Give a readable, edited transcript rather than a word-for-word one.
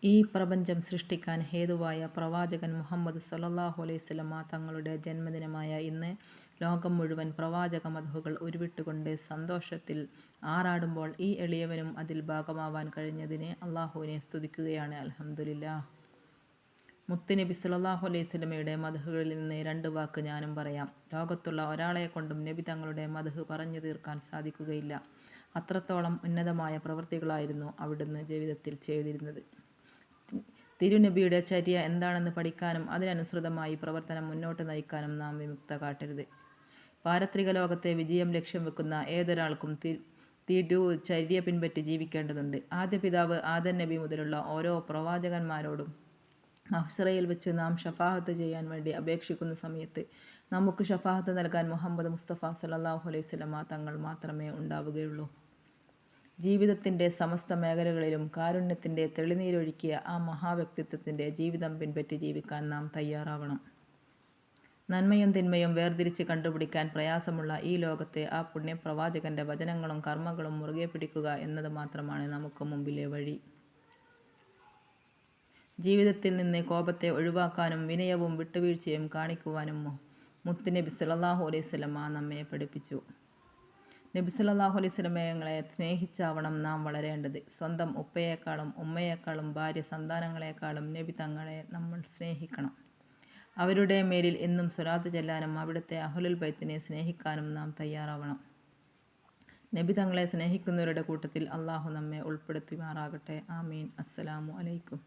ഈ പ്രപഞ്ചം സൃഷ്ടിക്കാൻ ഹേതുവായ പ്രവാചകൻ മുഹമ്മദ് സ്വല്ലല്ലാഹു അലൈഹി വസല്ലമ തങ്ങളുടെ ജന്മദിനമായ ഇന്ന് ലോകം മുഴുവൻ പ്രവാചക മദ്ഹുകൾ ഉരുവിട്ടുകൊണ്ട് സന്തോഷത്തിൽ ആറാടുമ്പോൾ ഈ എളിയവനും അതിൽ ഭാഗമാവാൻ കഴിഞ്ഞതിന് അള്ളാഹുവിനെ സ്തുതിക്കുകയാണ്. അൽഹംദുലില്ലാ. മുത്തുനബി സ്വല്ലല്ലാഹു അലൈഹി വസല്ലമയുടെ മദ്ഹുകളിൽ നിന്ന് രണ്ട് വാക്ക് ഞാനും പറയാം. ലോകത്തുള്ള ഒരാളെക്കൊണ്ടും നബി തങ്ങളുടെ മദ്ഹ് പറഞ്ഞു തീർക്കാൻ സാധിക്കുകയില്ല. അത്രത്തോളം ഉന്നതമായ പ്രവൃത്തികളായിരുന്നു അവിടുന്ന് ജീവിതത്തിൽ ചെയ്തിരുന്നത്. തിരുനബിയുടെ ചര്യ എന്താണെന്ന് പഠിക്കാനും അതിനനുസൃതമായി പ്രവർത്തനം മുന്നോട്ട് നയിക്കാനും നാം വിമുക്ത കാട്ടരുത്. പാരത്രിക ലോകത്തെ വിജയം ലക്ഷ്യം വെക്കുന്ന ഏതൊരാൾക്കും ചര്യ പിൻപറ്റി ജീവിക്കേണ്ടതുണ്ട്. ആദ്യ പിതാവ് ആദം നബി മുതലുള്ള ഓരോ പ്രവാചകന്മാരോടും മഹ്ശറയിൽ വെച്ച് നാം ഷഫാഅത്ത് ചെയ്യാൻ വേണ്ടി അപേക്ഷിക്കുന്ന സമയത്ത് നമുക്ക് ഷഫാഅത്ത് നൽകാൻ മുഹമ്മദ് മുസ്തഫ സല്ലല്ലാഹു അലൈഹി വസല്ലമ തങ്ങൾ മാത്രമേ ഉണ്ടാവുകയുള്ളൂ. ജീവിതത്തിൻ്റെ സമസ്ത മേഖലകളിലും കാരുണ്യത്തിൻ്റെ തെളിനീരൊഴുക്കിയ ആ മഹാവ്യക്തിത്വത്തിൻ്റെ ജീവിതം പിൻപറ്റി ജീവിക്കാൻ നാം തയ്യാറാവണം. നന്മയും തിന്മയും വേർതിരിച്ച് കണ്ടുപിടിക്കാൻ പ്രയാസമുള്ള ഈ ലോകത്തെ ആ പുണ്യപ്രവാചകൻ്റെ വചനങ്ങളും കർമ്മങ്ങളും മുറുകെ പിടിക്കുക എന്നത് മാത്രമാണ് നമുക്ക് മുമ്പിലെ വഴി. ജീവിതത്തിൽ നിന്ന് കോപത്തെ ഒഴിവാക്കാനും വിനയവും വിട്ടുവീഴ്ചയും കാണിക്കുവാനും മുത്തുനബി സല്ലല്ലാഹു അലൈഹി വസല്ലമ നമ്മെ പഠിപ്പിച്ചു. നബി സല്ലല്ലാഹു അലൈഹി വസല്ലമയെ സ്നേഹിച്ചാവണം നാം വളരേണ്ടത്. സ്വന്തം ഉപ്പയേക്കാളും ഉമ്മയേക്കാളും ഭാര്യ സന്താനങ്ങളെക്കാളും നബി തങ്ങളെ നമ്മൾ സ്നേഹിക്കണം. അവരുടെ മേലിൽ എന്നും സ്വലാത്ത് ചൊല്ലാനും അവിടുത്തെ അഹ്ലുൽ ബൈത്തിനെ സ്നേഹിക്കാനും നാം തയ്യാറാവണം. നബി തങ്ങളെ സ്നേഹിക്കുന്നവരുടെ കൂട്ടത്തിൽ അള്ളാഹു നമ്മെ ഉൾപ്പെടുത്തുമാറാകട്ടെ. ആമീൻ. അസ്സലാമു അലൈക്കും.